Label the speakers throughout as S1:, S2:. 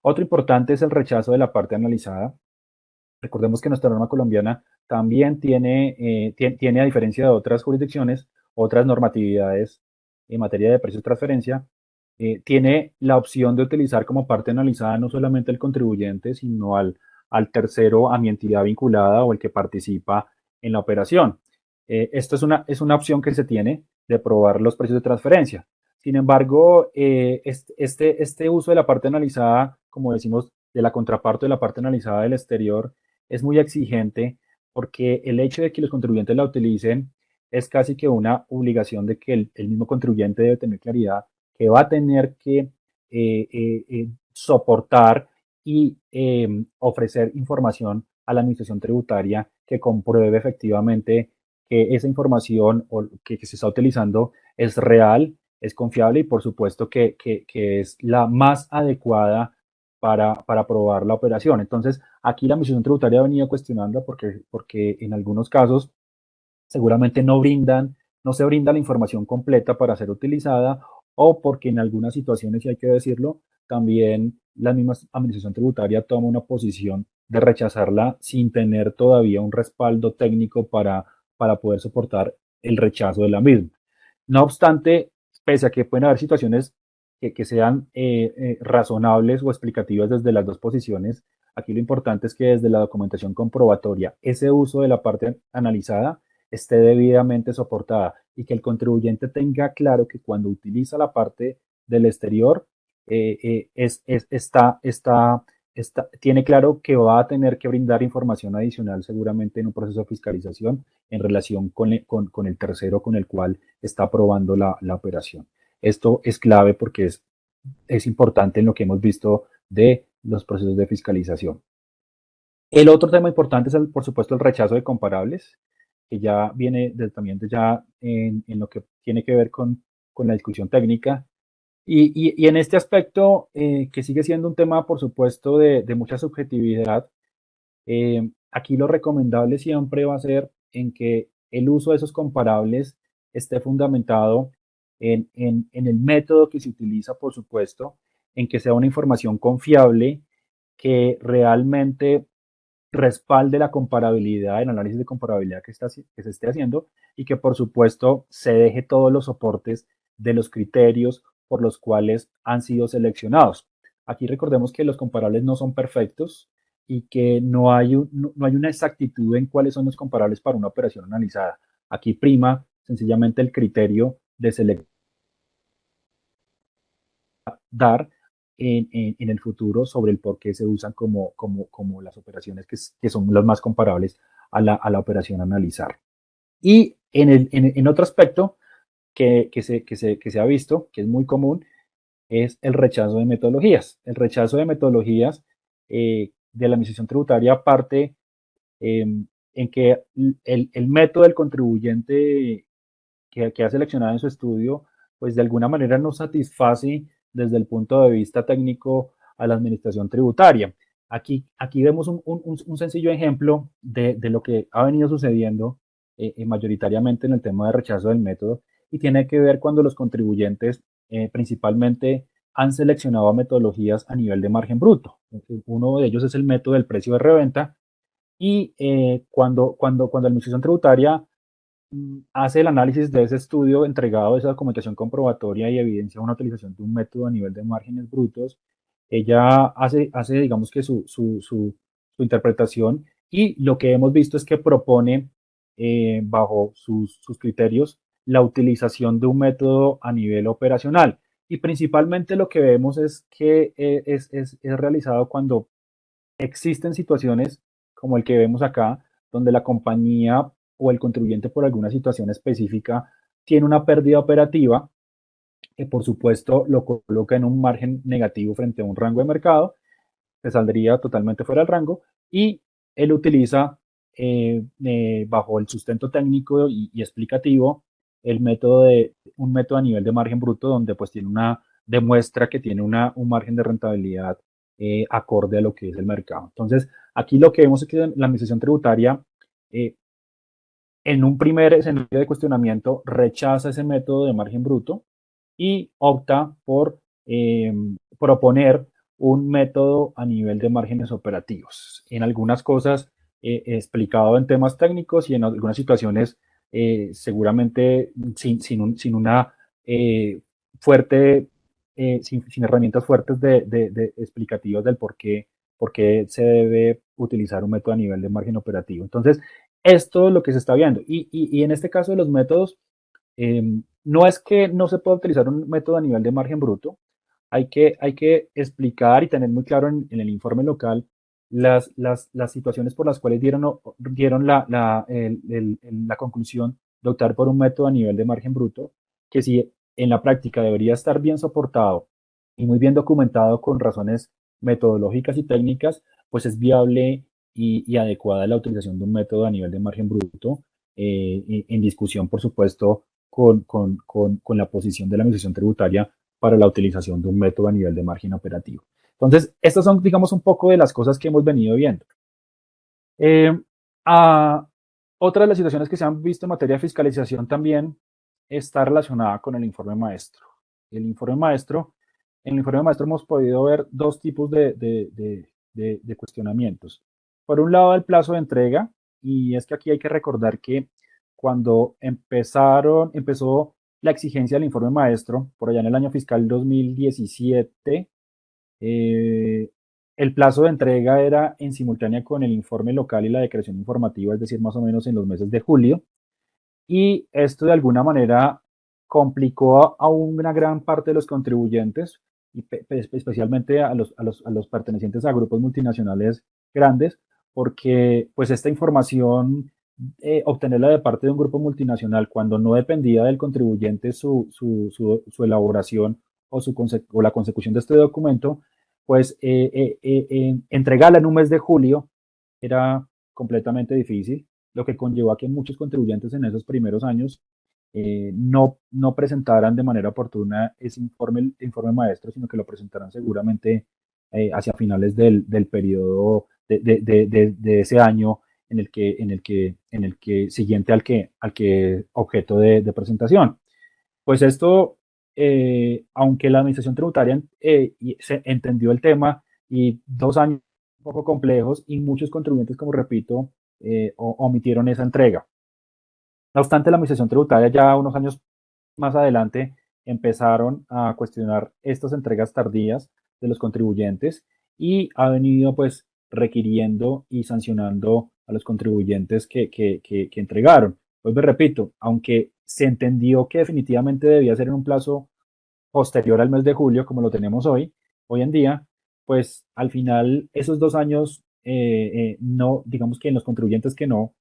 S1: Otro importante es el rechazo de la parte analizada. Recordemos que nuestra norma colombiana también tiene, a diferencia de otras jurisdicciones, otras normatividades en materia de precios de transferencia, tiene la opción de utilizar como parte analizada no solamente el contribuyente, sino al tercero, a mi entidad vinculada o el que participa en la operación. Esto es una opción que se tiene de probar los precios de transferencia. Sin embargo, este uso de la parte analizada, como decimos, de la contraparte de la parte analizada del exterior, es muy exigente porque el hecho de que los contribuyentes la utilicen es casi que una obligación de que el mismo contribuyente debe tener claridad que va a tener que soportar y ofrecer información a la administración tributaria que compruebe efectivamente que esa información o que se está utilizando es real, es confiable y por supuesto que es la más adecuada para probar la operación. Entonces, aquí la administración tributaria ha venido cuestionando porque en algunos casos seguramente no se brinda la información completa para ser utilizada o porque en algunas situaciones, y hay que decirlo, también la misma administración tributaria toma una posición de rechazarla sin tener todavía un respaldo técnico para poder soportar el rechazo de la misma. No obstante, pese a que pueden haber situaciones que sean razonables o explicativas desde las dos posiciones, aquí lo importante es que desde la documentación comprobatoria, ese uso de la parte analizada esté debidamente soportada y que el contribuyente tenga claro que cuando utiliza la parte del exterior, tiene claro que va a tener que brindar información adicional seguramente en un proceso de fiscalización en relación con el tercero con el cual está aprobando la operación. Esto es clave porque es importante en lo que hemos visto de los procesos de fiscalización. El otro tema importante es, por supuesto, el rechazo de comparables, que ya viene también ya en lo que tiene que ver con la discusión técnica. Y en este aspecto, que sigue siendo un tema, por supuesto, de mucha subjetividad, aquí lo recomendable siempre va a ser en que el uso de esos comparables esté fundamentado en el método que se utiliza, por supuesto, en que sea una información confiable, que realmente respalde la comparabilidad, el análisis de comparabilidad que se esté haciendo y que por supuesto se deje todos los soportes de los criterios por los cuales han sido seleccionados. Aquí recordemos que los comparables no son perfectos y que no hay una exactitud en cuáles son los comparables para una operación analizada. Aquí prima sencillamente el criterio de selección dar en el futuro sobre el por qué se usan como las operaciones que son las más comparables a la operación a analizar. Y en otro aspecto que se ha visto, que es muy común, es el rechazo de metodologías. El rechazo de metodologías de la administración tributaria parte en que el método del contribuyente que ha seleccionado en su estudio, pues de alguna manera no satisface desde el punto de vista técnico a la administración tributaria. Aquí vemos un sencillo ejemplo de lo que ha venido sucediendo mayoritariamente en el tema de rechazo del método y tiene que ver cuando los contribuyentes principalmente han seleccionado metodologías a nivel de margen bruto. Uno de ellos es el método del precio de reventa y cuando la administración tributaria hace el análisis de ese estudio entregado, de esa documentación comprobatoria y evidencia una utilización de un método a nivel de márgenes brutos, ella hace digamos que su interpretación y lo que hemos visto es que propone bajo sus criterios la utilización de un método a nivel operacional. Y principalmente lo que vemos es que es realizado cuando existen situaciones como el que vemos acá, donde la compañía o el contribuyente por alguna situación específica tiene una pérdida operativa que por supuesto lo coloca en un margen negativo frente a un rango de mercado, se saldría totalmente fuera del rango y él utiliza bajo el sustento técnico y explicativo un método a nivel de margen bruto donde pues demuestra que tiene un margen de rentabilidad acorde a lo que es el mercado. Entonces, aquí lo que vemos es que la administración tributaria eh, en un primer escenario de cuestionamiento rechaza ese método de margen bruto y opta por proponer un método a nivel de márgenes operativos. En algunas cosas explicado en temas técnicos y en algunas situaciones seguramente sin una fuerte, sin herramientas fuertes de explicativas del por qué se debe utilizar un método a nivel de margen operativo. Entonces, esto es lo que se está viendo. Y en este caso de los métodos, no es que no se pueda utilizar un método a nivel de margen bruto, hay que explicar y tener muy claro en el informe local las situaciones por las cuales dieron la conclusión de optar por un método a nivel de margen bruto, que si en la práctica debería estar bien soportado y muy bien documentado con razones metodológicas y técnicas, pues es viable y adecuada la utilización de un método a nivel de margen bruto, en discusión, por supuesto, con la posición de la Administración Tributaria para la utilización de un método a nivel de margen operativo. Entonces, estas son, digamos, un poco de las cosas que hemos venido viendo. Eh, a, Otra de las situaciones que se han visto en materia de fiscalización también está relacionada con el informe maestro. El informe maestro, en el informe maestro hemos podido ver dos tipos de cuestionamientos. Por un lado, el plazo de entrega, y es que aquí hay que recordar que cuando empezó la exigencia del informe maestro, por allá en el año fiscal 2017, eh, el plazo de entrega era en simultánea con el informe local y la declaración informativa, es decir, más o menos en los meses de julio. Y esto de alguna manera complicó a una gran parte de los contribuyentes, y especialmente a los pertenecientes a grupos multinacionales grandes, porque pues esta información, obtenerla de parte de un grupo multinacional cuando no dependía del contribuyente su elaboración o la consecución de este documento, pues entregarla en un mes de julio era completamente difícil, lo que conllevó a que muchos contribuyentes en esos primeros años no presentaran de manera oportuna ese informe maestro, sino que lo presentarán seguramente hacia finales del periodo de ese año en el que siguiente al que objeto de presentación. Pues esto, aunque la administración tributaria se entendió el tema y 2 años un poco complejos y muchos contribuyentes, como repito, omitieron esa entrega. No obstante, la administración tributaria ya unos años más adelante empezaron a cuestionar estas entregas tardías de los contribuyentes y ha venido pues requiriendo y sancionando a los contribuyentes que entregaron. Pues me repito, aunque se entendió que definitivamente debía ser en un plazo posterior al mes de julio, como lo tenemos hoy en día, pues al final esos 2 años, no, digamos que en los contribuyentes que no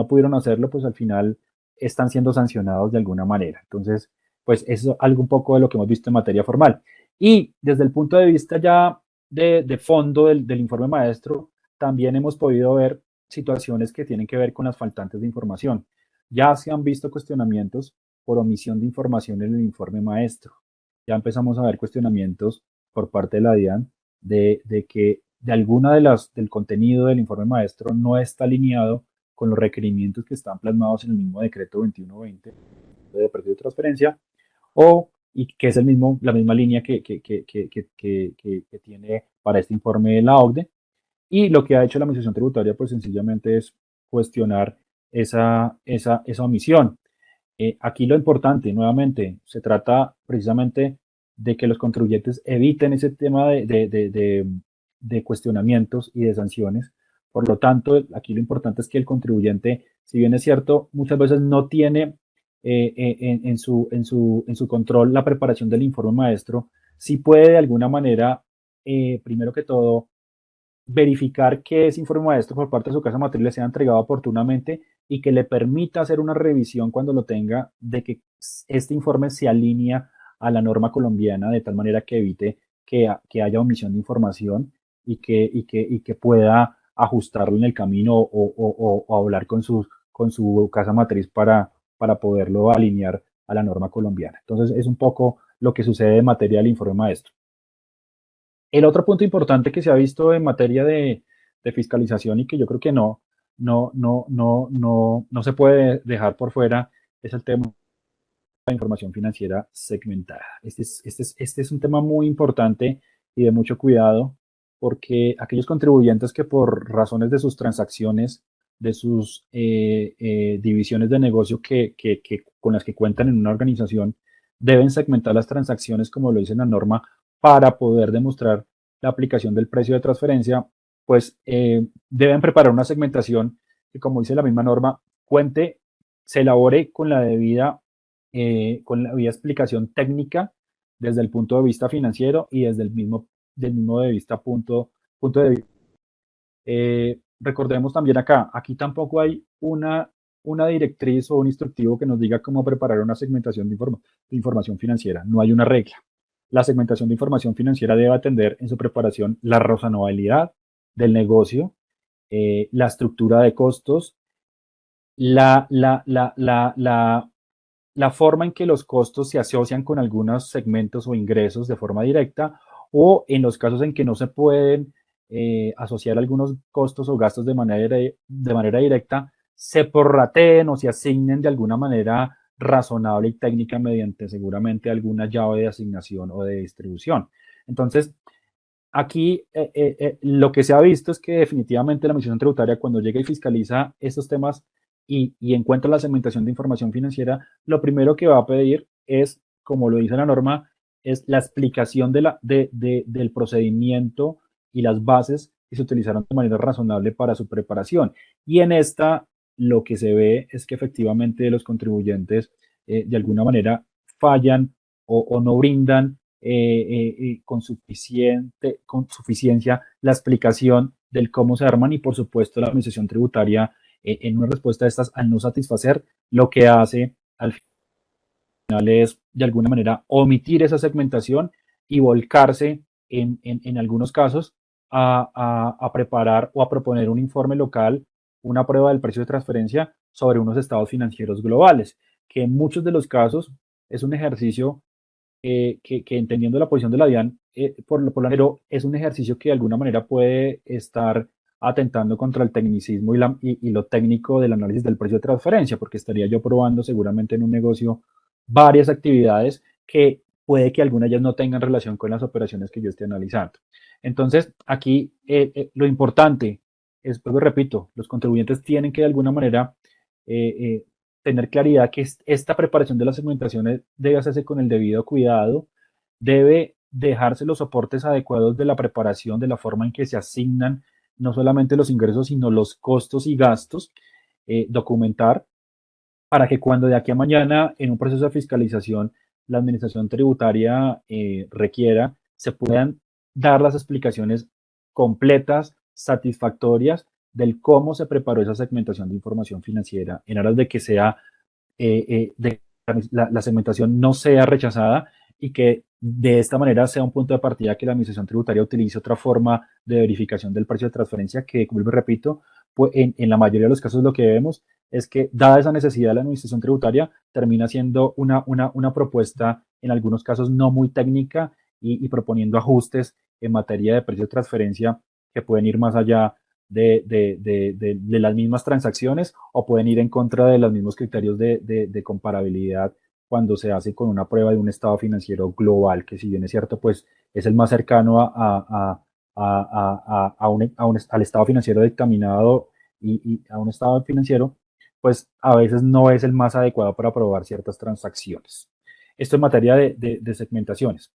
S1: pudieron hacerlo, pues al final están siendo sancionados de alguna manera. Entonces, pues eso es algo un poco de lo que hemos visto en materia formal. Y desde el punto de vista ya de fondo del informe maestro, también hemos podido ver situaciones que tienen que ver con las faltantes de información. Ya se han visto cuestionamientos por omisión de información en el informe maestro. Ya empezamos a ver cuestionamientos por parte de la DIAN de que de alguna del contenido del informe maestro no está alineado con los requerimientos que están plasmados en el mismo decreto 2120 de pérdida de transferencia, y que es la misma línea que tiene para este informe la OCDE. Y lo que ha hecho la Administración Tributaria, pues sencillamente es cuestionar esa omisión. Aquí lo importante, nuevamente, se trata precisamente de que los contribuyentes eviten ese tema de cuestionamientos y de sanciones. Por lo tanto, aquí lo importante es que el contribuyente, si bien es cierto, muchas veces no tiene en su control la preparación del informe maestro, sí puede de alguna manera, primero que todo, verificar que ese informe maestro por parte de su casa matriz le sea entregado oportunamente y que le permita hacer una revisión cuando lo tenga de que este informe se alinea a la norma colombiana de tal manera que evite que haya omisión de información y que pueda ajustarlo en el camino o hablar con su casa matriz para poderlo alinear a la norma colombiana. Entonces es un poco lo que sucede en materia del informe maestro. El otro punto importante que se ha visto en materia de fiscalización y que yo creo que no se puede dejar por fuera es el tema de la información financiera segmentada. Este es un tema muy importante y de mucho cuidado, porque aquellos contribuyentes que por razones de sus transacciones, de sus divisiones de negocio con las que cuentan en una organización, deben segmentar las transacciones como lo dice la norma para poder demostrar la aplicación del precio de transferencia, pues deben preparar una segmentación que, como dice la misma norma, cuente, se elabore con la debida explicación técnica desde el punto de vista financiero y desde del mismo de vista punto de vista. Recordemos también acá, aquí tampoco hay una directriz o un instructivo que nos diga cómo preparar una segmentación de información financiera. No hay una regla. La segmentación de información financiera debe atender en su preparación la razonabilidad del negocio, la estructura de costos, la, la, la, la, la, la forma en que los costos se asocian con algunos segmentos o ingresos de forma directa, o en los casos en que no se pueden asociar algunos costos o gastos de manera directa, se prorrateen o se asignen de alguna manera razonable y técnica mediante seguramente alguna llave de asignación o de distribución. Entonces, aquí lo que se ha visto es que definitivamente la Administración Tributaria, cuando llega y fiscaliza estos temas y encuentra la segmentación de información financiera, lo primero que va a pedir es, como lo dice la norma, es la explicación del procedimiento y las bases que se utilizaron de manera razonable para su preparación. Y en esta lo que se ve es que efectivamente los contribuyentes de alguna manera fallan o no brindan con suficiencia la explicación del cómo se arman y por supuesto la administración tributaria en una respuesta de estas al no satisfacer lo que hace al final es de alguna manera omitir esa segmentación y volcarse en algunos casos a preparar o a proponer un informe local, una prueba del precio de transferencia sobre unos estados financieros globales, que en muchos de los casos es un ejercicio que entendiendo la posición de la DIAN, pero es un ejercicio que de alguna manera puede estar atentando contra el tecnicismo y lo técnico del análisis del precio de transferencia, porque estaría yo probando seguramente en un negocio varias actividades que puede que algunas de ellas no tengan relación con las operaciones que yo esté analizando. Entonces, aquí lo importante es, pues lo repito, los contribuyentes tienen que de alguna manera eh, eh, tener claridad que esta preparación de las segmentaciones debe hacerse con el debido cuidado, debe dejarse los soportes adecuados de la preparación, de la forma en que se asignan no solamente los ingresos, sino los costos y gastos, documentar para que cuando de aquí a mañana en un proceso de fiscalización la administración tributaria requiera, se puedan dar las explicaciones completas, satisfactorias del cómo se preparó esa segmentación de información financiera en aras de que sea de la segmentación no sea rechazada y que de esta manera sea un punto de partida que la administración tributaria utilice otra forma de verificación del precio de transferencia que, como repito, pues en la mayoría de los casos lo que vemos es que, dada esa necesidad de la administración tributaria, termina siendo una propuesta, en algunos casos no muy técnica y proponiendo ajustes en materia de precio de transferencia que pueden ir más allá de las mismas transacciones o pueden ir en contra de los mismos criterios de comparabilidad cuando se hace con una prueba de un estado financiero global, que si bien es cierto, pues es el más cercano al estado financiero dictaminado y a un estado financiero, pues a veces no es el más adecuado para probar ciertas transacciones. Esto en materia de segmentaciones.